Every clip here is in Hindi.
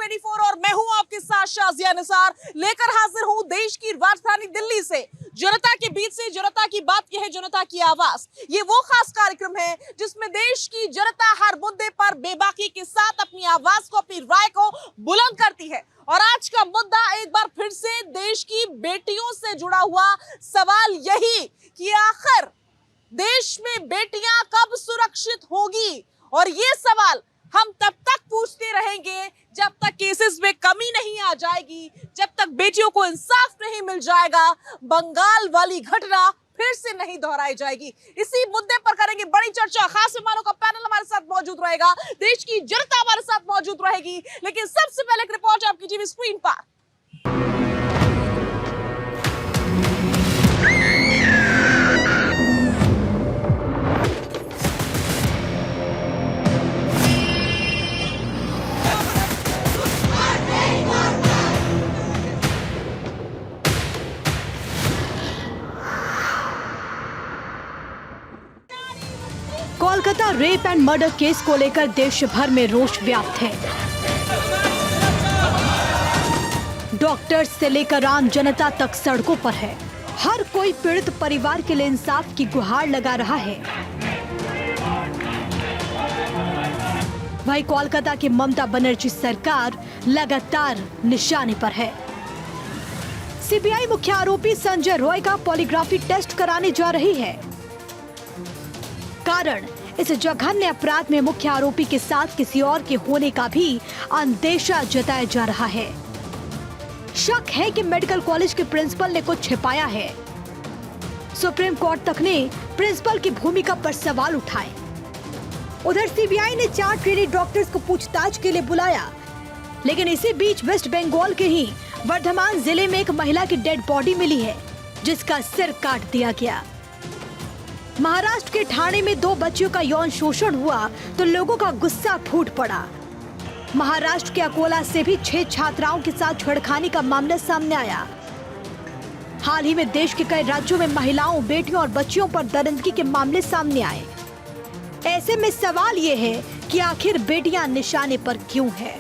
24 और मैं हूं आपके साथ शाजिया निसार लेकर हाजिर हूं देश की राजधानी दिल्ली से जनता के बीच से जनता की बात यह है जनता की आवाज। ये वो खास कार्यक्रम है जिसमें देश की जनता हर मुद्दे पर बेबाकी के साथ अपनी आवाज को अपनी राय को बुलंद करती है। और आज का मुद्दा एक बार फिर से देश की बेटियों से जुड़ा हुआ सवाल यही कि आखिर देश में बेटियां कब सुरक्षित होगी। और ये सवाल हम तब तक पूछते रहेंगे जब तक केसेस में कमी नहीं आ जाएगी, जब तक बेटियों को इंसाफ नहीं मिल जाएगा, बंगाल वाली घटना फिर से नहीं दोहराई जाएगी। इसी मुद्दे पर करेंगे बड़ी चर्चा। खास मेहमानों का पैनल हमारे साथ मौजूद रहेगा, देश की जनता हमारे साथ मौजूद रहेगी। लेकिन सबसे पहले एक रिपोर्ट आपकी टीवी स्क्रीन पर। Kolkata rape and murder case को लेकर देश भर में रोष व्याप्त है। डॉक्टर्स से लेकर आम जनता तक सड़कों पर है। हर कोई पीड़ित परिवार के लिए इंसाफ की गुहार लगा रहा है। वहीं कोलकाता की ममता बनर्जी सरकार लगातार निशाने पर है। सीबीआई मुख्य आरोपी संजय रॉय का पॉलीग्राफी टेस्ट कराने जा रही है। कारण इस जघन्य अपराध में मुख्य आरोपी के साथ किसी और के होने का भी अंदेशा जताया जा रहा है। शक है कि मेडिकल कॉलेज के प्रिंसिपल ने कुछ छिपाया है। सुप्रीम कोर्ट तक ने प्रिंसिपल की भूमिका पर सवाल उठाए। उधर सीबीआई ने 4 ट्रेनी डॉक्टर्स को पूछताछ के लिए बुलाया। लेकिन इसी बीच वेस्ट बंगाल के ही वर्धमान जिले में एक महिला की डेड बॉडी मिली है, जिसका सिर काट दिया गया। महाराष्ट्र के ठाणे में 2 बच्चियों का यौन शोषण हुआ तो लोगों का गुस्सा फूट पड़ा। महाराष्ट्र के अकोला से भी 6 छात्राओं के साथ छेड़खानी का मामला सामने आया। हाल ही में देश के कई राज्यों में महिलाओं, बेटियों और बच्चियों पर दरिंदगी के मामले सामने आए। ऐसे में सवाल ये है कि आखिर बेटियां निशाने पर क्यों हैं?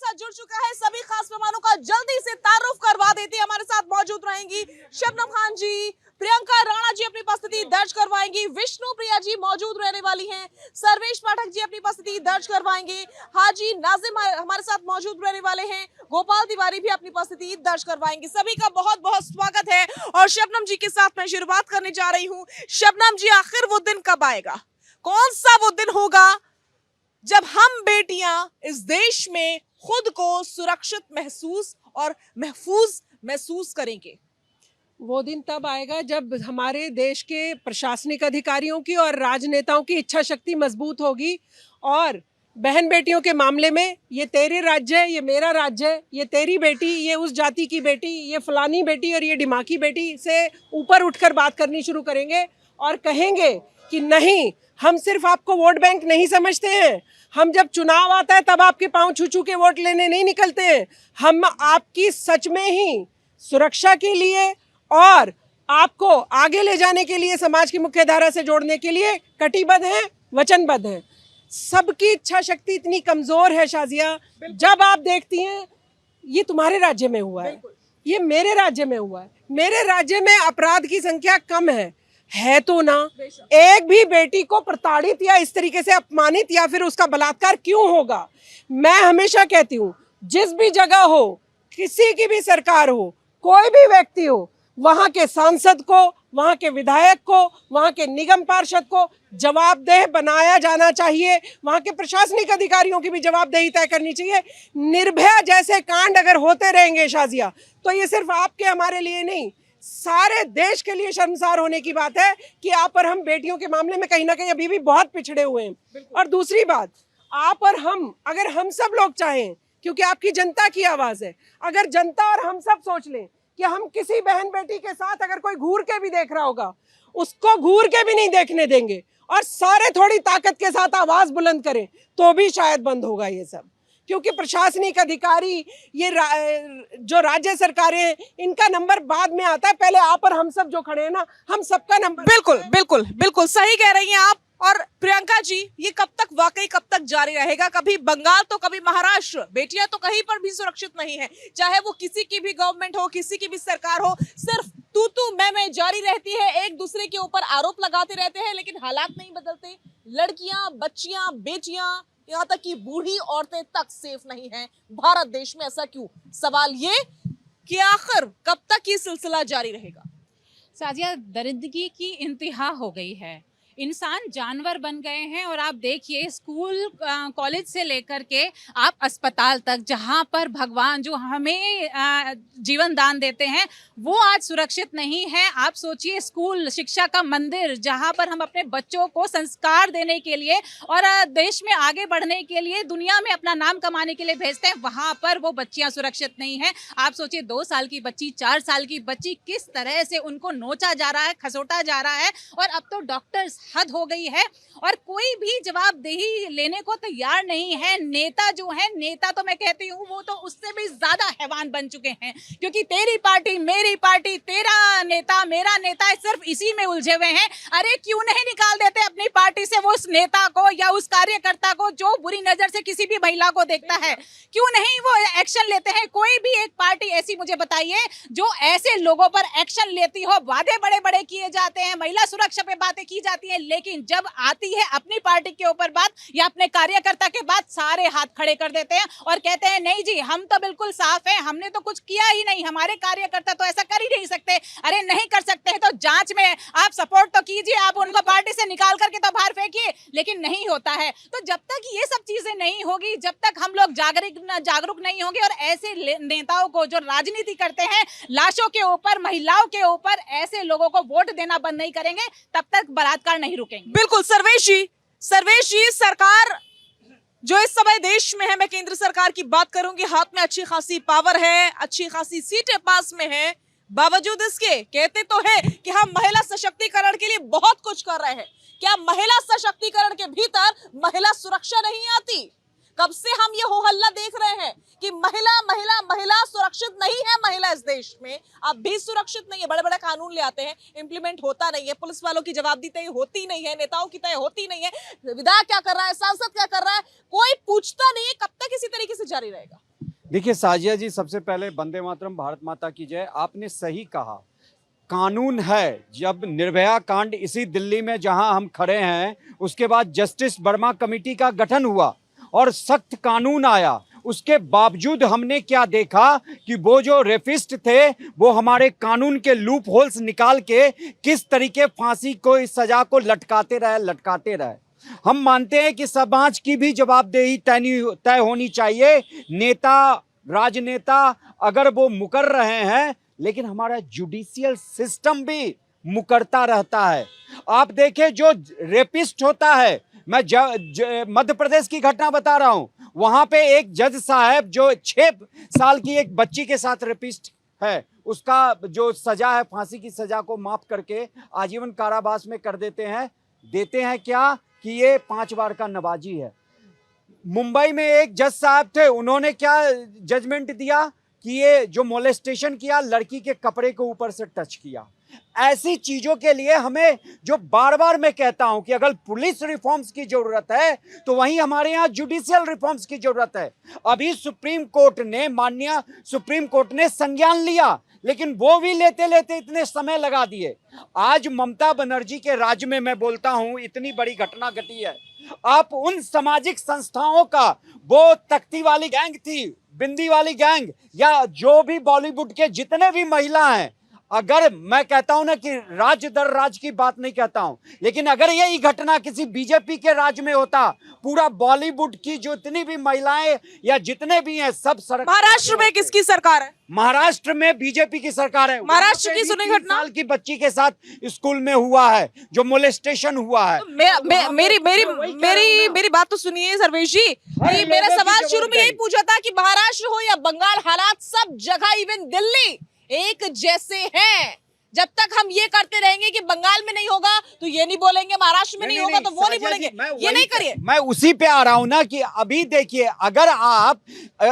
जुड़ चुका है। सभी खास मेहमानों का जल्दी से तारुफ करवा देते हैं। हमारे साथ मौजूद रहेंगी शबनम खान जी, प्रियंका राणा जी अपनी उपस्थिति दर्ज करवाएंगी, विष्णु प्रिया जी मौजूद रहने वाली हैं, सर्वेश पाठक जी अपनी उपस्थिति दर्ज करवाएंगे, हाजी नाजिम हमारे साथ मौजूद रहने वाले हैं, गोपाल तिवारी भी अपनी उपस्थिति दर्ज करवाएंगे। सभी का बहुत बहुत स्वागत है। और शबनम जी के साथ मैं शुरुआत करने जा रही हूँ। शबनम जी, आखिर वो दिन कब आएगा? कौन सा वो दिन होगा जब हम बेटियां इस देश में खुद को सुरक्षित महसूस और महफूज महसूस करेंगे? वो दिन तब आएगा जब हमारे देश के प्रशासनिक अधिकारियों की और राजनेताओं की इच्छा शक्ति मजबूत होगी और बहन बेटियों के मामले में ये तेरे राज्य है, ये मेरा राज्य है, ये तेरी बेटी, ये उस जाति की बेटी, ये फलानी बेटी और ये डिमाकी बेटी से ऊपर उठकर बात करनी शुरू करेंगे और कहेंगे कि नहीं, हम सिर्फ आपको वोट बैंक नहीं समझते हैं। हम जब चुनाव आता है तब आपके पांव छू छू के वोट लेने नहीं निकलते हैं। हम आपकी सच में ही सुरक्षा के लिए और आपको आगे ले जाने के लिए, समाज की मुख्य धारा से जोड़ने के लिए कटिबद्ध हैं, वचनबद्ध हैं। सबकी इच्छा शक्ति इतनी कमजोर है शाजिया, जब आप देखती हैं ये तुम्हारे राज्य में हुआ है, ये मेरे राज्य में हुआ है। मेरे राज्य में अपराध की संख्या कम है तो ना, एक भी बेटी को प्रताड़ित या इस तरीके से अपमानित या फिर उसका बलात्कार क्यों होगा? मैं हमेशा कहती हूँ, जिस भी जगह हो, किसी की भी सरकार हो, कोई भी व्यक्ति हो, वहां के सांसद को, वहां के विधायक को, वहां के निगम पार्षद को जवाबदेह बनाया जाना चाहिए। वहां के प्रशासनिक अधिकारियों की भी जवाबदेही तय करनी चाहिए। निर्भया जैसे कांड अगर होते रहेंगे शाजिया, तो ये सिर्फ आपके हमारे लिए नहीं, सारे देश के लिए शर्मसार होने की बात है कि आप और हम बेटियों के मामले में कहीं ना कहीं अभी भी बहुत पिछड़े हुए हैं। और दूसरी बात, आप और हम, अगर हम सब लोग चाहें, क्योंकि आपकी जनता की आवाज है, अगर जनता और हम सब सोच लें कि हम किसी बहन बेटी के साथ अगर कोई घूर के भी देख रहा होगा, उसको घूर के भी नहीं देखने देंगे और सारे थोड़ी ताकत के साथ आवाज बुलंद करें, तो भी शायद बंद होगा ये सब। क्योंकि प्रशासनिक अधिकारी ये जो राज्य सरकारें हैं, इनका नंबर बाद में आता है, पहले आप और हम सब जो खड़े हैं ना, हम सबका नंबर। बिल्कुल बिल्कुल बिल्कुल सही कह रही हैं आप। और प्रियंका जी, ये कब तक वाकई कब तक जारी रहेगा? कभी बंगाल तो कभी महाराष्ट्र, बेटियां तो कहीं पर भी सुरक्षित नहीं है, चाहे वो किसी की भी गवर्नमेंट हो, किसी की भी सरकार हो, सिर्फ तू मैं जारी रहती है, एक दूसरे के ऊपर आरोप लगाते रहते हैं, लेकिन हालात नहीं बदलते। लड़कियां, बच्चियां, बेटियां, यहाँ तक कि बूढ़ी औरतें तक सेफ नहीं है भारत देश में। ऐसा क्यों? सवाल ये कि आखिर कब तक ये सिलसिला जारी रहेगा? साजिया, दरिद्रगी की इंतहा हो गई है, इंसान जानवर बन गए हैं। और आप देखिए, स्कूल कॉलेज से लेकर के आप अस्पताल तक, जहां पर भगवान जो हमें जीवन दान देते हैं वो आज सुरक्षित नहीं है। आप सोचिए, स्कूल शिक्षा का मंदिर, जहां पर हम अपने बच्चों को संस्कार देने के लिए और देश में आगे बढ़ने के लिए, दुनिया में अपना नाम कमाने के लिए भेजते हैं, वहां पर वो बच्चियां सुरक्षित नहीं है। आप सोचिए, 2 साल की बच्ची, 4 साल की बच्ची, किस तरह से उनको नोचा जा रहा है, खसोटा जा रहा है। और अब तो डॉक्टर्स हद हो गई है और कोई भी जवाबदेही लेने को तैयार नहीं है। नेता जो है, नेता तो मैं कहती हूँ वो तो उससे भी ज्यादा हैवान बन चुके हैं, क्योंकि तेरी पार्टी, मेरी पार्टी, तेरा नेता, मेरा नेता, सिर्फ इसी में उलझे हुए हैं। अरे क्यों नहीं निकाल देते अपनी पार्टी से वो उस नेता को या उस कार्यकर्ता को जो बुरी नजर से किसी भी महिला को देखता है? क्यों नहीं वो एक्शन लेते हैं? कोई भी एक पार्टी ऐसी मुझे बताइए जो ऐसे लोगों पर एक्शन लेती हो। वादे बड़े बड़े किए जाते हैं, महिला सुरक्षा पे बातें की जाती है, लेकिन जब आती है अपनी पार्टी के ऊपर बात या अपने कार्यकर्ता के बात, सारे हाथ खड़े कर देते हैं और कहते हैं नहीं जी, हम तो बिल्कुल साफ हैं, हमने तो कुछ किया ही नहीं, हमारे कार्यकर्ता तो ऐसा कर ही नहीं सकते। अरे नहीं कर सकते हैं तो जांच में आप सपोर्ट तो कीजिए, आप उनको पार्टी से निकाल करके तो बाहर फेंकिए, लेकिन नहीं होता है। तो जब तक ये सब चीजें नहीं होगी, जब तक हम लोग जागरूक नहीं होंगे और ऐसे नेताओं को जो राजनीति करते हैं लाशों के ऊपर, महिलाओं के ऊपर, ऐसे लोगों को वोट देना बंद नहीं करेंगे, तब तक बलात्कार नहीं रुकेंगे। बिल्कुल सर्वेश जी, सरकार जो इस समय देश में है, मैं केंद्र सरकार की बात करूंगी, हाथ में अच्छी खासी पावर है, अच्छी खासी सीटें पास में है, बावजूद इसके कहते तो है कि हम महिला सशक्तिकरण के लिए बहुत कुछ कर रहे हैं। क्या महिला सशक्तिकरण के भीतर महिला सुरक्षा नहीं आती? कब से हम ये हो हल्ला देख रहे हैं कि महिला महिला महिला सुरक्षित नहीं है। महिला इस देश में अब भी सुरक्षित नहीं है। बड़े बड़े कानून ले आते हैं, इंप्लीमेंट होता नहीं है, पुलिस वालों की जवाबदेही तय होती नहीं है, नेताओं की तय होती नहीं है, विधायक क्या कर रहा है, सांसद क्या कर रहा है, कोई पूछता नहीं है। कब तक इसी तरीके से जारी रहेगा? देखिए साजिया जी, सबसे पहले वंदे मातरम, भारत माता की जय। आपने सही कहा, कानून है। जब निर्भया कांड इसी दिल्ली में जहां हम खड़े हैं, उसके बाद जस्टिस वर्मा कमेटी का गठन हुआ और सख्त कानून आया, उसके बावजूद हमने क्या देखा कि वो जो रेपिस्ट थे वो हमारे कानून के लूप होल्स निकाल के किस तरीके फांसी को, इस सजा को लटकाते रहे। हम मानते हैं कि समाज की भी जवाबदेही तय होनी चाहिए। नेता, राजनेता अगर वो मुकर रहे हैं, लेकिन हमारा जुडिशियल सिस्टम भी मुकरता रहता है। आप देखें, जो रेपिस्ट होता है, मैं मध्य प्रदेश की घटना बता रहा हूं, वहां पे एक जज साहब जो 6 साल की एक बच्ची के साथ रेपिस्ट है, उसका जो सजा है, फांसी की सजा को माफ करके आजीवन कारावास में कर देते हैं क्या कि ये 5 बार का नवाजी है। मुंबई में एक जज साहब थे, उन्होंने क्या जजमेंट दिया कि ये जो मोलेस्टेशन किया, लड़की के कपड़े के ऊपर से टच किया। ऐसी चीजों के लिए हमें, जो बार बार मैं कहता हूं कि अगर पुलिस रिफॉर्म्स की जरूरत है तो वहीं हमारे यहां जुडिशियल रिफॉर्म्स की जरूरत है। अभी माननीय सुप्रीम कोर्ट ने संज्ञान लिया, लेकिन वो भी लेते लेते इतने समय लगा दिए। आज ममता बनर्जी के राज्य में, मैं बोलता हूं, इतनी बड़ी घटना घटी है। आप उन सामाजिक संस्थाओं का, वो तख्ती वाली गैंग थी, बिंदी वाली गैंग, या जो भी बॉलीवुड के जितने भी महिला हैं, अगर मैं कहता हूं ना कि राज्य दर राज्य की बात नहीं कहता हूं, लेकिन अगर यही घटना किसी बीजेपी के राज्य में होता, पूरा बॉलीवुड की जितनी भी महिलाएं या जितने भी हैं सब सड़क। महाराष्ट्र में किसकी सरकार है? महाराष्ट्र में बीजेपी की सरकार है। महाराष्ट्र की सुनी घटना 3 साल की बच्ची के साथ स्कूल में हुआ है, जो मोलेस्टेशन हुआ है। मेरी बात तो सुनिए सर्वेश जी। मेरा सवाल शुरू में यही पूछा था कि महाराष्ट्र हो या बंगाल, हालात सब जगह, इवन दिल्ली, एक जैसे हैं। जब तक हम ये करते रहेंगे कि बंगाल में नहीं होगा तो ये नहीं बोलेंगे, महाराष्ट्र में नहीं होगा तो वो नहीं बोलेंगे, ये नहीं करिए। मैं उसी पे आ रहा हूं ना कि अभी देखिए, अगर आप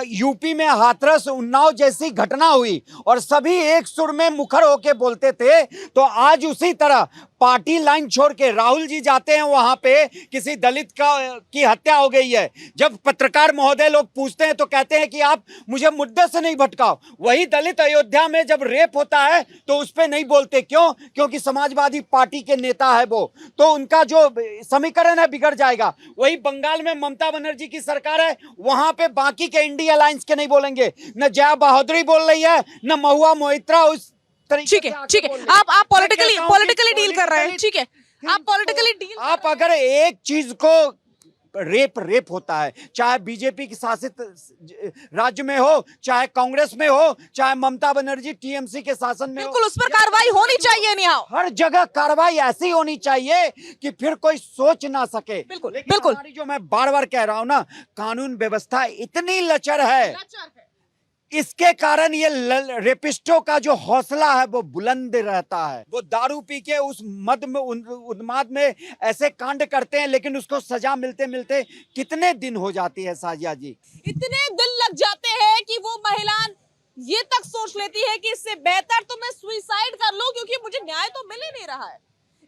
यूपी में हाथरस उन्नाव जैसी घटना हुई और सभी एक सुर में मुखर होके बोलते थे, तो आज उसी तरह पार्टी लाइन छोड़ के राहुल जी जाते हैं वहां पे, किसी दलित की हत्या हो गई है, जब पत्रकार महोदय लोग पूछते हैं तो कहते हैं कि आप मुझे मुद्दे से नहीं भटकाओ। वही दलित अयोध्या में जब रेप होता है तो उस पे नहीं बोलते, क्यों? क्योंकि समाजवादी पार्टी के नेता है वो, तो उनका जो समीकरण है बिगड़ जाएगा। वही बंगाल में ममता बनर्जी की सरकार है, वहां पे बाकी के इंडिया अलायंस के नहीं बोलेंगे, न जया बहादुरी बोल रही है, न महुआ मोहित्रा उस ठीक है, ठीक है, आप पॉलिटिकली डील कर रहे हैं, ठीक है, आप पॉलिटिकली डील। आप अगर एक चीज को रेप होता है, चाहे बीजेपी की शासित राज्य में हो, चाहे कांग्रेस में हो, चाहे ममता बनर्जी टीएमसी के शासन में हो, बिल्कुल उस पर कार्रवाई होनी चाहिए। नहीं, हर जगह कार्रवाई ऐसी होनी चाहिए कि फिर कोई सोच ना सके। बिल्कुल, लेकिन बिल्कुल। हमारी जो मैं बार बार कह रहा हूं ना, कानून व्यवस्था इतनी लचर है, इसके कारण ये रेपिस्टों का जो हौसला है वो बुलंद रहता है। वो दारू पी के उस मद में उन्माद में ऐसे कांड करते हैं, लेकिन उसको सजा मिलते मिलते कितने दिन हो जाती है साजिया जी? इतने दिन लग जाते हैं कि वो महिला ये तक सोच लेती है कि इससे बेहतर तो मैं सुसाइड कर लूं, क्योंकि मुझे न्याय तो मिल ही नहीं रहा है।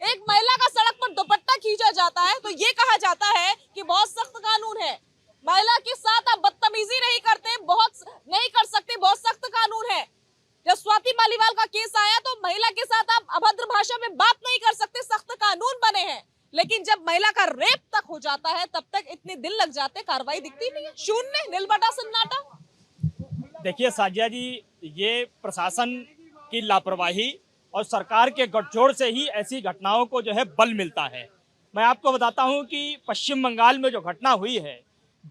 एक महिला का सड़क पर दुपट्टा खींचा जाता है तो ये कहा जाता है कि बहुत सख्त कानून है, महिला के साथ आप बदतमीजी नहीं करते, नहीं कर सकते, बहुत सख्त कानून है। जब स्वाति मालीवाल का केस आया तो महिला के साथ आप अभद्र भाषा में बात नहीं कर सकते, सख्त कानून बने हैं। लेकिन जब महिला का रेप तक हो जाता है तब तक इतने दिन लग जाते, कार्रवाई दिखती नहीं है, शून्य, नीलबटा सन्नाटा। देखिए साजिया जी, ये प्रशासन की लापरवाही और सरकार के गठजोड़ से ही ऐसी घटनाओं को जो है बल मिलता है। मैं आपको बताता हूं कि पश्चिम बंगाल में जो घटना हुई है,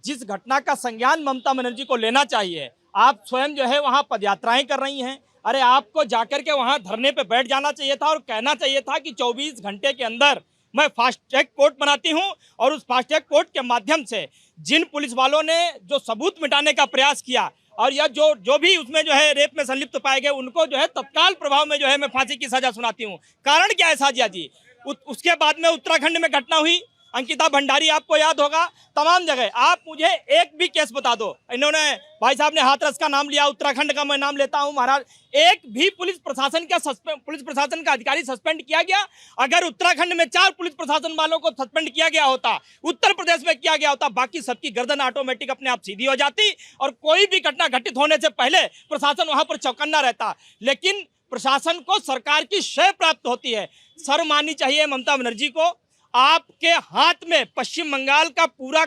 जिस घटना का संज्ञान ममता बनर्जी को लेना चाहिए, आप स्वयं जो है वहां पदयात्राएं कर रही हैं। अरे आपको जाकर के वहां धरने पे बैठ जाना चाहिए था और कहना चाहिए था कि 24 घंटे के अंदर मैं फास्ट ट्रैक कोर्ट बनाती हूं, और उस फास्ट ट्रैक कोर्ट के माध्यम से जिन पुलिस वालों ने जो सबूत मिटाने का प्रयास किया और यह जो भी उसमें जो है रेप में संलिप्त पाए गए, उनको जो है तत्काल प्रभाव में जो है मैं फांसी की सजा सुनाती हूँ। कारण क्या है साजिया जी? उसके बाद में उत्तराखंड में घटना हुई, अंकिता भंडारी, आपको याद होगा, तमाम जगह। आप मुझे एक भी केस बता दो, इन्होंने भाई साहब ने हाथरस का नाम लिया, उत्तराखंड का मैं नाम लेता हूं, महाराज, एक भी पुलिस प्रशासन का अधिकारी सस्पेंड किया गया? अगर उत्तराखंड में 4 पुलिस प्रशासन वालों को सस्पेंड किया गया होता, उत्तर प्रदेश में किया गया होता, बाकी सबकी गर्दन ऑटोमेटिक अपने आप सीधी हो जाती और कोई भी घटना घटित होने से पहले प्रशासन वहां पर चौकन्ना रहता। लेकिन प्रशासन को सरकार की शय प्राप्त होती है। शर्म आनी चाहिए ममता बनर्जी को। आपके हाथ में पश्चिम बंगाल का पूरा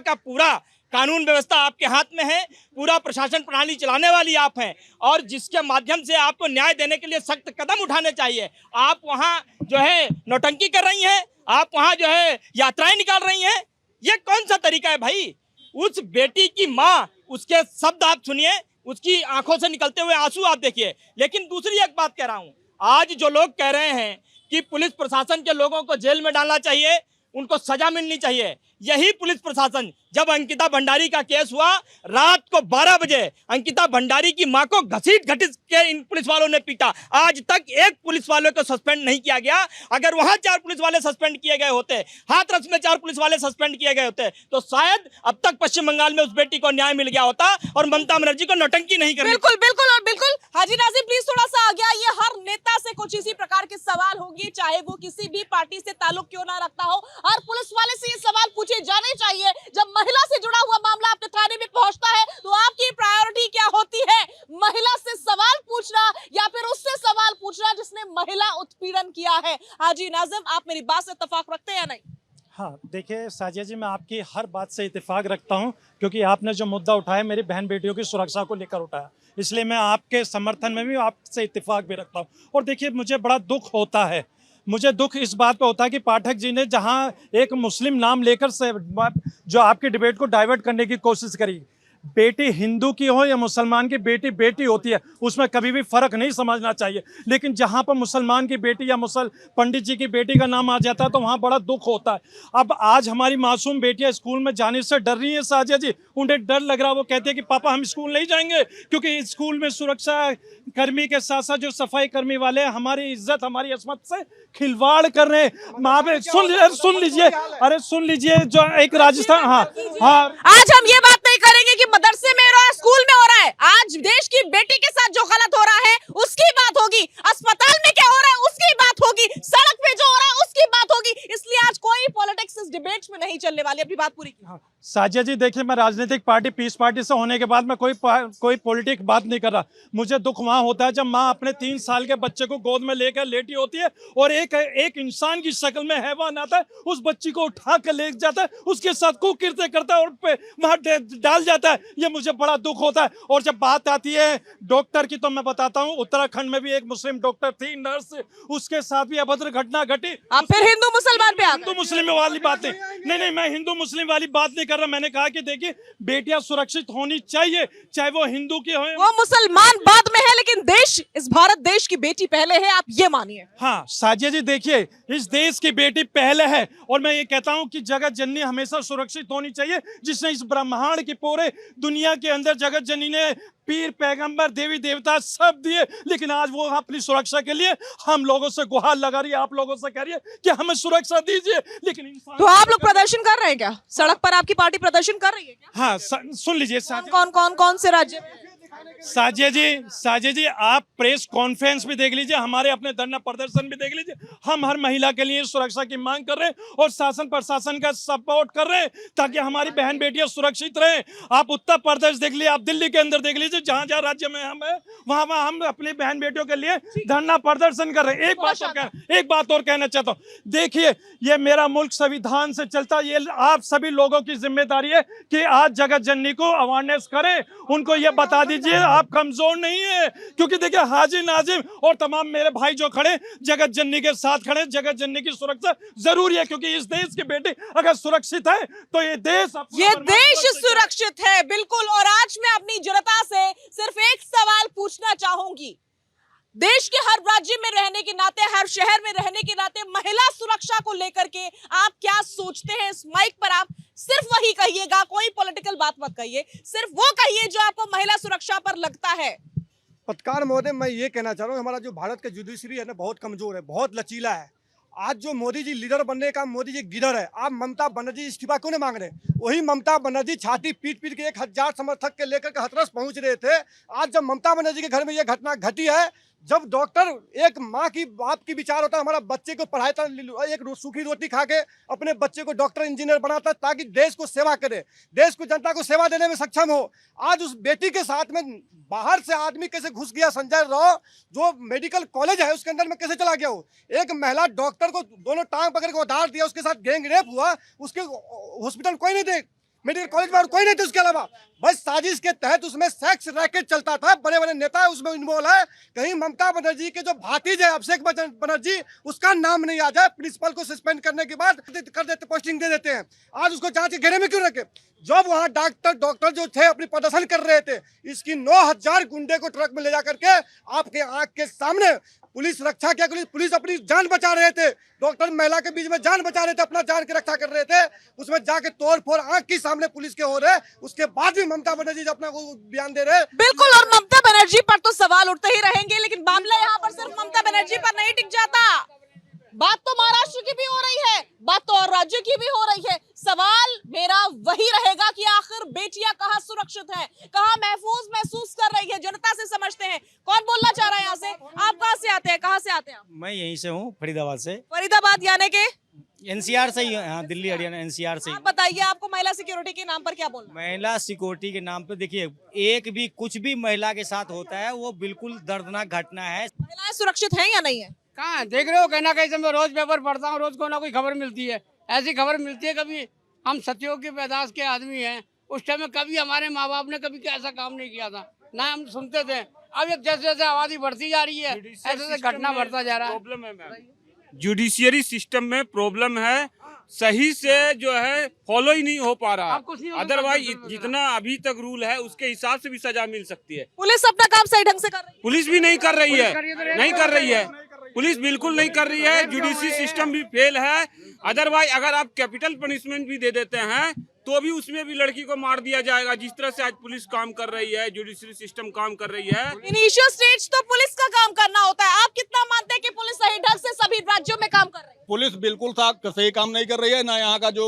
कानून व्यवस्था आपके हाथ में है, पूरा प्रशासन प्रणाली चलाने वाली आप हैं, और जिसके माध्यम से आपको न्याय देने के लिए सख्त कदम उठाने चाहिए। आप वहां जो है नौटंकी कर रही हैं, आप वहां जो है यात्राएं निकाल रही हैं, ये कौन सा तरीका है भाई? उस बेटी की माँ, उसके शब्द आप सुनिए, उसकी आंखों से निकलते हुए आंसू आप देखिए। लेकिन दूसरी एक बात कह रहा हूं, आज जो लोग कह रहे हैं कि पुलिस प्रशासन के लोगों को जेल में डालना चाहिए, उनको सजा मिलनी चाहिए, यही पुलिस प्रशासन जब अंकिता भंडारी का केस हुआ, रात को 12 बजे अंकिता भंडारी की मां को घसीट के इन पुलिस वालों ने पीटा। आज तक एक पुलिस वाले को सस्पेंड नहीं किया गया। अगर वहां 4 पुलिस वाले सस्पेंड किए गए होते, हाथरस में 4 पुलिस वाले सस्पेंड किए गए होते, तो शायद अब तक पश्चिम बंगाल में उस बेटी को न्याय मिल गया होता और ममता बनर्जी को नौटंकी नहीं करनी। बिल्कुल, बिल्कुल और बिल्कुल। हाजी नाज़िम प्लीज थोड़ा सा आ गया। ये हर नेता से कुछ इसी प्रकार के सवाल होंगे, चाहे वो किसी भी पार्टी से ताल्लुक क्यों ना रखता हो, और पुलिस वाले से ये सवाल पूछे जाने चाहिए। जब महिला से जुड़ा हुआ मामला आपके थाने में पहुंचता है तो आपकी प्रायोरिटी क्या होती है? महिला से सवाल पूछना या फिर उससे सवाल पूछना जिसने महिला उत्पीड़न किया है? हाजी नाज़िम, आप मेरी बात से इत्तेफाक रखते हैं या नहीं? हाँ, देखिए साजिया जी, मैं आपकी हर बात से इत्तेफाक रखता हूँ, क्योंकि आपने जो मुद्दा उठाया मेरी बहन बेटियों की सुरक्षा को लेकर उठाया, इसलिए मैं आपके समर्थन में भी आपसे इत्तेफाक भी रखता हूँ। और देखिए, मुझे बड़ा दुख होता है, मुझे दुख इस बात पे होता है कि पाठक जी ने जहां एक मुस्लिम नाम लेकर से जो आपकी डिबेट को डाइवर्ट करने की कोशिश करी, बेटी हिंदू की हो या मुसलमान की बेटी बेटी होती है, उसमें कभी भी फ़र्क नहीं समझना चाहिए। लेकिन जहाँ पर मुसलमान की बेटी या पंडित जी की बेटी का नाम आ जाता है तो वहाँ बड़ा दुख होता है। अब आज हमारी मासूम बेटियाँ स्कूल में जाने से डर रही हैं साजिया जी, उन्हें डर लग रहा है। वो कहते हैं कि पापा हम स्कूल नहीं जाएंगे क्योंकि स्कूल में सुरक्षा कर्मी के साथ साथ जो सफाई कर्मी वाले हैं हमारी इज्जत हमारी अस्मत से खिलवाड़ कर रहे हैं। वहाँ पे सुन लीजिए, अरे सुन लीजिए, जो एक राजस्थान, हाँ आज हम ये बात नहीं करेंगे कि मदरसे में हो रहा है, स्कूल में हो रहा है। आज देश की बेटी के साथ जो गलत हो रहा है उसकी बात होगी, अस्पताल में क्या हो रहा है उसकी बात होगी, सड़क पे जो हो रहा है उसकी बात होगी। इसलिए आज कोई पॉलिटिक्स इस डिबेट में नहीं चलने वाली। अपनी बात पूरी की। साजिया जी देखिए, मैं राजनीतिक पार्टी पीस पार्टी से होने के बाद मैं कोई पॉलिटिक बात नहीं कर रहा। मुझे दुख वहाँ होता है जब माँ अपने 3 साल के बच्चे को गोद में लेकर लेटी होती है और एक इंसान की शक्ल में हैवान आता है, उस बच्ची को उठा कर ले जाता है, उसके साथ कुकृत्य करता है और वहाँ डाल जाता है। ये मुझे बड़ा दुख होता है। और जब बात आती है डॉक्टर की तो मैं बताता हूँ, उत्तराखंड में भी एक मुस्लिम डॉक्टर थी, नर्स, उसके साथ भी अभद्र घटना घटी। आप फिर हिंदू मुसलमान पे आ गए। हिंदू मुस्लिम वाली बात नहीं, मैं हिंदू मुस्लिम वाली बात नहीं कर रहा। मैंने कहा कि देखिए बेटियां सुरक्षित होनी चाहिए, चाहे वो हिंदू की हो, वो मुसलमान बाद में है, लेकिन देश, इस भारत देश की बेटी पहले है, आप ये मानिए। हाँ साजिया जी देखिए, इस देश की बेटी पहले है और मैं ये कहता हूँ कि जगत जननी हमेशा सुरक्षित होनी चाहिए। जिसने इस ब्रह्मांड की पूरे दुनिया के अंदर जगत जननी ने पीर पैगंबर देवी देवता सब दिए, लेकिन आज वो अपनी सुरक्षा के लिए हम लोगों से गुहार लगा रही है, आप लोगों से कह रही है कि हमें सुरक्षा दीजिए। लेकिन तो आप लोग प्रदर्शन कर रहे हैं क्या? सड़क पर आपकी पार्टी प्रदर्शन कर रही है क्या? हाँ सुन लीजिए कौन से राज्य में? साजिया जी आप प्रेस कॉन्फ्रेंस भी देख लीजिए, हमारे अपने धरना प्रदर्शन भी देख लीजिए। हम हर महिला के लिए सुरक्षा की मांग कर रहे हैं और शासन प्रशासन का सपोर्ट कर रहे हैं ताकि हमारी बहन बेटियां सुरक्षित रहें। आप उत्तर प्रदेश देख लीजिए, आप दिल्ली के अंदर देख लीजिए, जहां जहां राज्य में हम है वहां हम अपनी बहन बेटियों के लिए धरना प्रदर्शन कर रहे हैं। एक बात और कहना चाहता हूँ, देखिए ये मेरा मुल्क संविधान से चलता है, ये आप सभी लोगों की जिम्मेदारी है कि आज जगत जननी को अवेयरनेस करें, उनको ये बता दीजिए आप कमजोर नहीं है। क्योंकि देखिए हाजी नाजिम और तमाम मेरे भाई जो खड़े जगत जननी के साथ खड़े, जगत जननी की सुरक्षा जरूरी है क्योंकि इस देश की बेटी अगर सुरक्षित है तो ये देश सुरक्षित है। बिल्कुल। और आज मैं अपनी जनता से सिर्फ एक सवाल पूछना चाहूंगी, देश के हर राज्य में रहने के नाते, हर शहर में रहने के नाते महिला सुरक्षा को लेकर के आप क्या सोचते हैं? इस माइक पर आप सिर्फ वही कहिएगा, कोई पॉलिटिकल बात मत कहिए, सिर्फ वो कहिए जो आपको महिला सुरक्षा पर लगता है। पत्रकार महोदय, मैं ये कहना चाह रहा हूँ, हमारा जो भारत का जुडिशरी है ना बहुत कमजोर है, बहुत लचीला है। आज जो मोदी जी लीडर बनने का मोदी जी गिडर है। आप ममता बनर्जी इस्तीफा क्यों नहीं मांग रहे? वही ममता बनर्जी छाती पीट पीट के 1000 समर्थक के लेकर के हाथरस पहुंच रहे थे। आज जब ममता बनर्जी के घर में यह घटना घटी है, जब डॉक्टर एक माँ की बाप की विचार होता है, हमारा बच्चे को पढ़ाता, एक सूखी रोटी खा के अपने बच्चे को डॉक्टर इंजीनियर बनाता ताकि देश को सेवा करे, देश को जनता को सेवा देने में सक्षम हो। आज उस बेटी के साथ में बाहर से आदमी कैसे घुस गया? संजय राव जो मेडिकल कॉलेज है उसके अंदर में कैसे चला गया? हो एक महिला डॉक्टर को दोनों टांग पकड़ के उधार दिया, उसके साथ गैंग रेप हुआ, उसके हॉस्पिटल कोई नहीं दे, मेडिकल कॉलेज में और कोई नहीं थे उसके अलावा। बस साजिश के तहत उसमें सेक्स रैकेट चलता था, बड़े बड़े नेता उसमें इन्वॉल्व है। कहीं ममता बनर्जी के जो भातीज है अभिषेक बनर्जी, उसका नाम नहीं आ जाए, प्रिंसिपल को सस्पेंड करने के बाद कर देते, पोस्टिंग दे देते हैं। आज उसको जांच के घेरे में क्यों रखे? जब वहाँ डॉक्टर जो थे अपनी प्रदर्शन कर रहे थे, इसकी 9000 गुंडे को ट्रक में ले जा करके आपके आंख के सामने पुलिस रक्षा क्या करी? पुलिस अपनी जान बचा रहे थे, डॉक्टर महिला के बीच में जान बचा रहे थे, अपना जान की रक्षा कर रहे थे, उसमें जाके तोड़ फोड़ आंख के सामने पुलिस के हो रहे। उसके बाद भी ममता बनर्जी अपना बयान दे रहे। बिल्कुल। और ममता बनर्जी पर तो सवाल उठते ही रहेंगे, लेकिन मामला यहाँ पर सिर्फ ममता बनर्जी पर नहीं टिक जाता। बात तो महाराष्ट्र की भी हो रही है, बात तो और राज्यों की भी हो रही है। सवाल मेरा वही रहेगा कि आखिर बेटियां कहाँ सुरक्षित हैं, कहाँ महफूज महसूस कर रही है? जनता से समझते हैं। कौन बोलना चाह रहा है यहाँ से? आप कहाँ से आते हैं? कहाँ से आते हैं? मैं यहीं से हूँ, फरीदाबाद से। फरीदाबाद यानी के एनसीआर से ही, हाँ दिल्ली हरियाणा एनसीआर से ही। आप बताइए, आपको महिला सिक्योरिटी के नाम पर क्या बोलना? महिला सिक्योरिटी के नाम पे देखिए, एक भी कुछ भी महिला के साथ होता है वो बिल्कुल दर्दनाक घटना है। महिलाएं सुरक्षित हैं या नहीं है? कहाँ देख रहे हो, कहीं ना कहीं से मैं रोज पेपर पढ़ता हूँ, रोज को ना कोई खबर मिलती है। ऐसी खबर मिलती है, कभी हम सतयुग की पैदाश के आदमी हैं, उस टाइम में कभी हमारे माँ बाप ने कभी ऐसा काम नहीं किया था, ना हम सुनते थे। अब जैसे जैसे आबादी बढ़ती जा रही है, ऐसे ऐसे घटना बढ़ता जा रहा है। प्रॉब्लम है मैम, जुडिशियरी सिस्टम में प्रॉब्लम है। सही से जो है फॉलो ही नहीं हो पा रहा अब कुछ नहीं होगा, अदरवाइज बिल्कुल, बिल्कुल। जितना अभी तक रूल है उसके हिसाब से भी सजा मिल सकती है। पुलिस अपना काम सही ढंग से कर रही है। पुलिस भी नहीं कर रही है, पुलिस कर रही है तो रेप नहीं कर कर रही रही है, पुलिस बिल्कुल नहीं कर रही है। जुडिशरी सिस्टम भी फेल है। अदरवाइज अगर आप कैपिटल पनिशमेंट भी दे देते हैं तो भी उसमें भी लड़की को मार दिया जाएगा। जिस तरह से आज पुलिस काम कर रही है, जुडिशरी सिस्टम काम कर रही है। इनिशियल स्टेज तो पुलिस का काम करना होता है। आप कितना मानते हैं कि पुलिस सही ढंग से सभी राज्यों में काम कर रही है? पुलिस बिल्कुल सही काम नहीं कर रही है। ना यहाँ का जो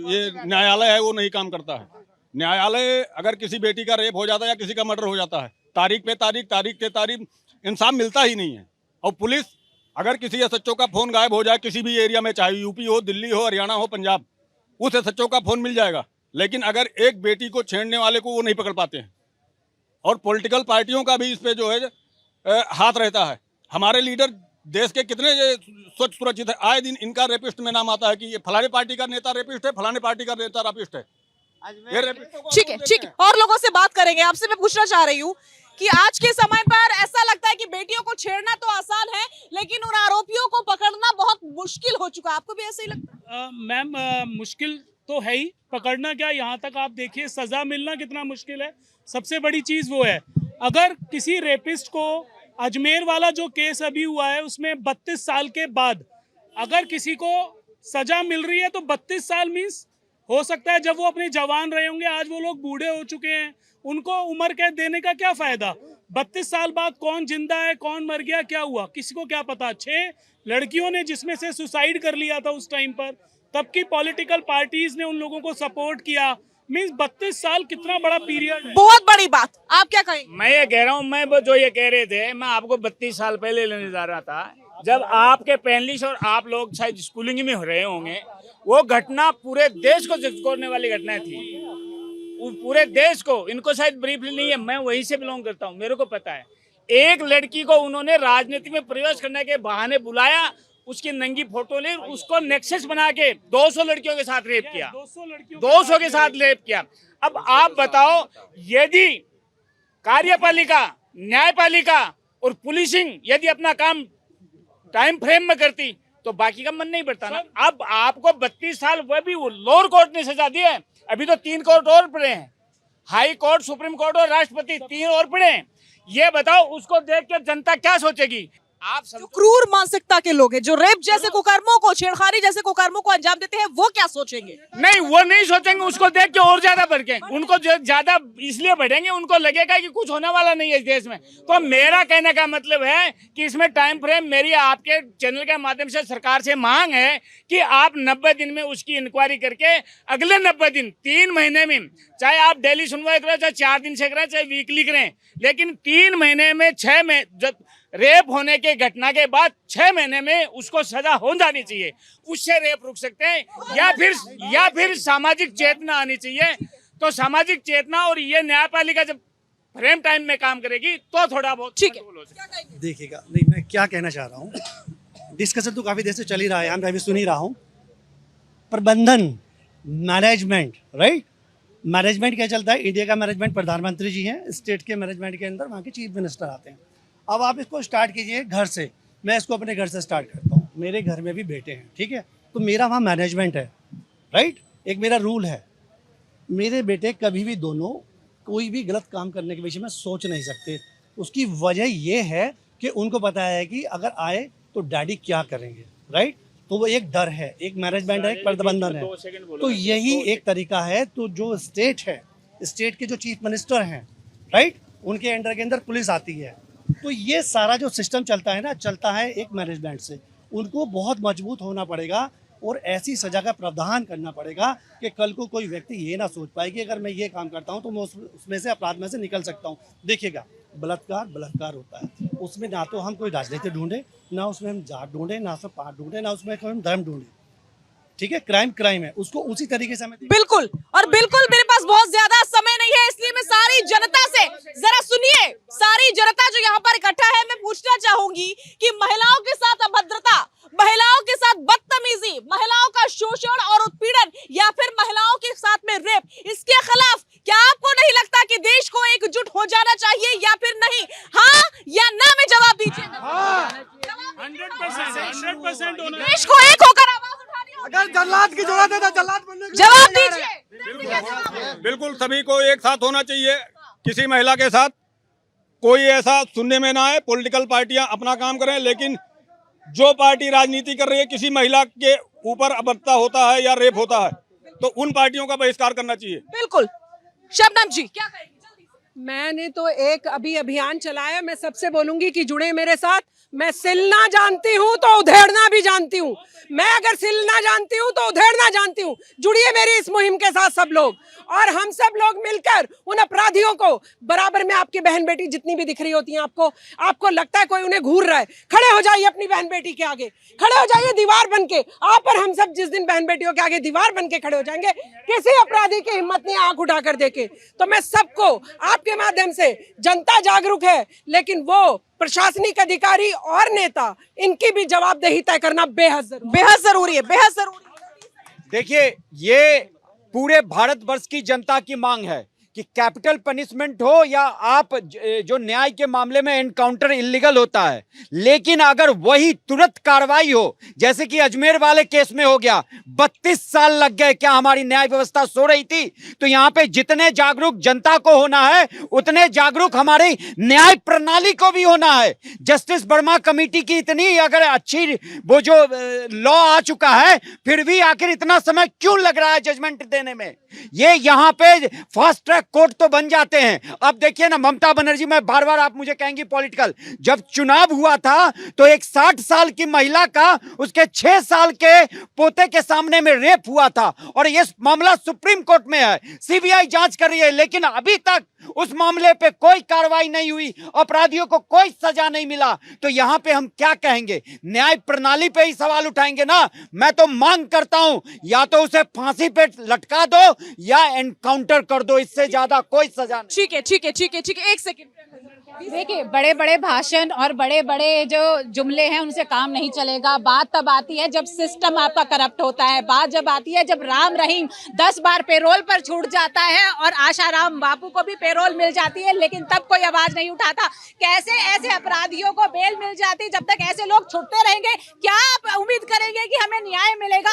ये न्यायालय है वो नहीं काम करता है। न्यायालय अगर किसी बेटी का रेप हो जाता है या किसी का मर्डर हो जाता है, तारीख पे तारीख, तारीख पे तारीख, इंसाफ मिलता ही नहीं है। और पुलिस अगर किसी एसएचओ का फोन गायब हो जाए किसी भी एरिया में, चाहे यूपी हो, दिल्ली हो, हरियाणा हो, पंजाब, उस एसएचओ का फोन मिल जाएगा। लेकिन अगर एक बेटी को छेड़ने वाले को वो नहीं पकड़ पाते हैं। और पॉलिटिकल पार्टियों का भी इस पे जो है हाथ रहता है। हमारे लीडर देश के कितने स्वच्छ सुरक्षित है, आए दिन इनका रेपिस्ट में नाम आता है कि ये फलाने पार्टी का नेता रेपिस्ट है, फलाने पार्टी का नेता रेपिस्ट है। ठीक है, ठीक है, और लोगों से बात करेंगे। आपसे मैं पूछना चाह रही हूँ कि आज के समय पर ऐसा लगता है कि बेटियों को छेड़ना तो आसान है, लेकिन उन आरोपियों को पकड़ना बहुत मुश्किल हो चुका है। आपको भी ऐसा ही लगता है? मैम मुश्किल तो है ही, पकड़ना क्या, यहाँ तक आप देखिए सजा मिलना कितना मुश्किल है। सबसे बड़ी चीज वो है, अगर किसी रेपिस्ट को, अजमेर वाला जो केस अभी हुआ है उसमें 32 साल के बाद अगर किसी को सजा मिल रही है तो 32 साल मीन्स हो सकता है जब वो अपने जवान रहे होंगे, आज वो लोग बूढ़े हो चुके हैं, उनको उम्र कैद देने का क्या फायदा। 32 साल बाद कौन जिंदा है, कौन मर गया, क्या हुआ, किसी को क्या पता। 6 लड़कियों ने जिसमें से सुसाइड कर लिया था उस टाइम पर, तब की पॉलिटिकल पार्टीज ने उन लोगों को सपोर्ट किया। मीन्स 32 साल कितना बड़ा पीरियड है। बहुत बड़ी बात। आप क्या कहेंगे? मैं ये कह रहा हूँ, मैं वो जो ये कह रहे थे, मैं आपको 32 साल पहले लेने जा रहा था, जब आपके पैनलिस्ट और आप लोग शायद स्कूलिंग में हो रहे होंगे। वो घटना पूरे देश को झकझोरने वाली घटना थी, पूरे देश को। इनको शायद ब्रीफली नहीं है, मैं वहीं से बिलोंग करता हूँ, मेरे को पता है। एक लड़की को उन्होंने राजनीति में प्रवेश करने के बहाने बुलाया, उसकी नंगी फोटो ली, उसको नेक्सस बना के 200 लड़कियों के साथ रेप किया, 200 के साथ रेप किया। अब आप बताओ, यदि कार्यपालिका, न्यायपालिका और पुलिसिंग यदि अपना काम टाइम फ्रेम में करती तो बाकी का मन नहीं बढ़ता ना। अब आपको 32 साल, वह भी लोअर कोर्ट ने सजा दी है, अभी तो 3 कोर्ट और पड़े हैं, हाई कोर्ट, सुप्रीम कोर्ट और राष्ट्रपति, 3 और पड़े हैं। ये बताओ उसको देख के जनता क्या सोचेगी। आप जो क्रूर मानसिकता के लोग हैं, जो रेप जैसे कुकर्मों को, छेड़खानी जैसे कुकर्मों को अंजाम देते हैं, वो क्या सोचेंगे? नहीं, वो नहीं सोचेंगे, उसको देख के और ज्यादा भड़के, उनको ज्यादा इसलिए बढ़ेंगे, उनको लगेगा कि कुछ होने वाला नहीं है इस देश में। तो मेरा कहने का मतलब है कि इसमें टाइम फ्रेम, मेरी आपके चैनल के माध्यम से सरकार से मांग है कि आप 90 दिन में उसकी इंक्वायरी करके अगले 90 दिन, 3 महीने में, चाहे आप डेली सुनवाई करें, चाहे 4 दिन से करें, चाहे वीकली करें, लेकिन 3 महीने में, 6 में, जब रेप होने के घटना के बाद 6 महीने में उसको सजा हो जानी चाहिए। उससे रेप रुक सकते हैं, या फिर सामाजिक चेतना आनी चाहिए। तो सामाजिक चेतना और ये न्यायपालिका जब फ्रेम टाइम में काम करेगी तो थोड़ा बहुत ठीक है। देखिएगा, नहीं मैं क्या कहना चाह रहा हूँ, डिस्कशन तो काफ़ी देर से चल ही रहा है, मैं भी सुन ही रहा हूँ। प्रबंधन, मैनेजमेंट, राइट, मैनेजमेंट क्या चलता है, इंडिया का मैनेजमेंट प्रधानमंत्री जी हैं, स्टेट के मैनेजमेंट के अंदर वहाँ के चीफ मिनिस्टर आते हैं। अब आप इसको स्टार्ट कीजिए घर से, मैं इसको अपने घर से स्टार्ट करता हूँ। मेरे घर में भी बेटे हैं, ठीक है, तो मेरा वहाँ मैनेजमेंट है, राइट। एक मेरा रूल है, मेरे बेटे कभी भी दोनों कोई भी गलत काम करने के विषय में सोच नहीं सकते। उसकी वजह ये है कि उनको पता है कि अगर आए तो डैडी क्या करेंगे, राइट। तो वो एक डर है, एक मैनेजमेंट है, एक प्रबंधन है। तो यही एक तरीका है। तो जो स्टेट है, स्टेट के जो चीफ मिनिस्टर हैं, राइट, उनके अंडर के अंदर पुलिस आती है। तो ये सारा जो सिस्टम चलता है ना, चलता है एक मैनेजमेंट से। उनको बहुत मजबूत होना पड़ेगा और ऐसी सजा का प्रावधान करना पड़ेगा कि कल को कोई व्यक्ति ये ना सोच पाए कि अगर मैं ये काम करता हूँ तो मैं उसमें से, अपराध में से निकल सकता हूँ। देखिएगा, बलात्कार होता है, उसमें ना तो हम कोई राजनीति ढूंढे, ना उसमें हम जात ढूंढे, ना उसमें पार्ट ढूंढे, ना उसमें हम धर्म ढूंढे, ठीक है। क्राइम है, उसको उसी तरीके से हमें बिल्कुल। और बिल्कुल मेरे पास बहुत ज्यादा समय नहीं है, इसलिए मैं सारी जनता से, जरा सुनिए, सारी जनता जो यहाँ पर इकट्ठा है, मैं पूछना चाहूंगी कि महिलाओं के साथ अभद्रता, महिलाओं के साथ बदतमीजी, महिलाओं का शोषण और उत्पीड़न, या फिर महिलाओं के साथ में रेप, इसके खिलाफ क्या आपको नहीं लगता कि देश को एकजुट हो जाना चाहिए या फिर नहीं? हाँ या ना में जवाब दीजिए। 100% होना, देश को एक होकर आवाज उठानी अगर जल्लाद की जरूरत है तो जल्लाद बनने की जवाब दीजिए। बिल्कुल सभी को एक साथ होना चाहिए, किसी महिला के साथ कोई ऐसा सुनने में ना आए। पॉलिटिकल पार्टियां अपना काम करें, लेकिन जो पार्टी राजनीति कर रही है, किसी महिला के ऊपर अपहत्या होता है या रेप होता है तो उन पार्टियों का बहिष्कार करना चाहिए। बिल्कुल। शबनम जी क्या कहेंगी? मैंने तो एक अभी अभियान चलाया, मैं सबसे बोलूंगी कि जुड़े मेरे साथ। मैं सिलना जानती हूँ तो उधेड़ना भी जानती हूँ। मैं अगर सिलना जानती हूँ तो उधेड़ना जानती हूँ। जुड़िए मेरी इस मुहिम के साथ सब लोग, और हम सब लोग मिलकर उन अपराधियों को बराबर में। आपकी बहन बेटी जितनी भी दिख रही होती हैं आपको लगता है कोई उन्हें घूर रहा है, खड़े हो जाइए अपनी बहन बेटी के आगे, खड़े हो जाइए दीवार बन के। आप और हम सब जिस दिन बहन बेटियों के आगे दीवार बन के खड़े हो जाएंगे, किसी अपराधी की हिम्मत नहीं आंख उठाकर देखे। तो मैं सबको आपके माध्यम से, जनता जागरूक है, लेकिन वो प्रशासनिक अधिकारी और नेता, इनकी भी जवाबदेही तय करना बेहद जरूरी है, बेहद जरूरी है। देखिए, ये पूरे भारतवर्ष की जनता की मांग है कि कैपिटल पनिशमेंट हो या आप जो न्याय के मामले में एनकाउंटर इलीगल होता है, लेकिन अगर वही तुरंत कार्रवाई हो, जैसे कि अजमेर वाले केस में हो गया, 32 साल लग गए। क्या हमारी न्याय व्यवस्था सो रही थी? तो यहाँ पे जितने जागरूक जनता को होना है, उतने जागरूक हमारी न्याय प्रणाली को भी होना है। जस्टिस वर्मा कमेटी की इतनी अगर अच्छी वो जो लॉ आ चुका है, फिर भी आखिर इतना समय क्यों लग रहा है जजमेंट देने में? ये यहाँ पे फास्ट ट्रैक कोर्ट तो बन जाते हैं। अब देखिए ना, ममता बनर्जी, मैं बार बार आप मुझे कहेंगी पॉलिटिकल, जब चुनाव हुआ था तो एक 60 साल की महिला का उसके 6 साल के पोते के सामने में रेप हुआ था, और ये मामला सुप्रीम कोर्ट में है, सीबीआई जांच कर रही है, लेकिन अभी तक उस मामले पे कोई कार्रवाई नहीं हुई, अपराधियों को कोई सजा नहीं मिला। तो यहां पे हम क्या कहेंगे? न्याय प्रणाली पे ही सवाल उठाएंगे ना। मैं तो मांग करता हूं, या तो उसे फांसी पे लटका दो या एनकाउंटर कर दो, इससे ज्यादा कोई सजा नहीं। ठीक है, ठीक है, ठीक है, ठीक है, एक सेकंड। देखिए, बड़े बड़े भाषण और बड़े बड़े जो जुमले हैं उनसे काम नहीं चलेगा। बात तब आती है जब सिस्टम आपका करप्ट होता है। बात जब आती है जब राम रहीम 10 बार पेरोल पर छूट जाता है और आशाराम बापू को भी पेरोल मिल जाती है, लेकिन तब कोई आवाज नहीं उठाता। कैसे ऐसे अपराधियों को बेल मिल जाती? जब तक ऐसे लोग छुटते रहेंगे, क्या आप उम्मीद करेंगे कि हमें न्याय मिलेगा?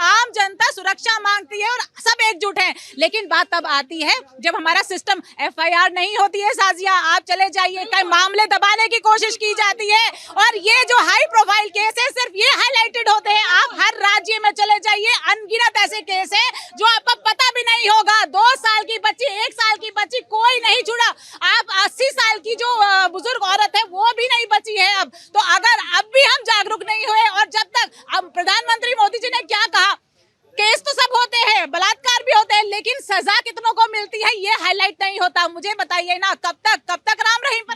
आम जनता सुरक्षा मांगती है और सब एकजुट हैं, लेकिन बात तब आती है जब हमारा सिस्टम, FIR नहीं होती है। साजिया, आप चले जाइए, कई मामले दबाने की कोशिश की जाती है, और ये जो हाई प्रोफाइल केस है सिर्फ ये हाईलाइटेड होते हैं। आप हर राज्य में चले जाइए, अनगिनत ऐसे केस है जो आपको पता भी नहीं होगा। 2 साल की बच्ची, 1 साल की बच्ची, कोई नहीं छुड़ा। आप 80 साल की जो बुजुर्ग औरत है वो भी नहीं बची है। अब तो अगर अब भी हम जागरूक नहीं हुए, और जब तक, अब प्रधानमंत्री मोदी जी ने क्या कहा, केस तो सब होते हैं, बलात्कार भी होते हैं, लेकिन सजा कितनों को मिलती है ये हाईलाइट नहीं होता। मुझे बताइए ना, कब तक राम रहीम पर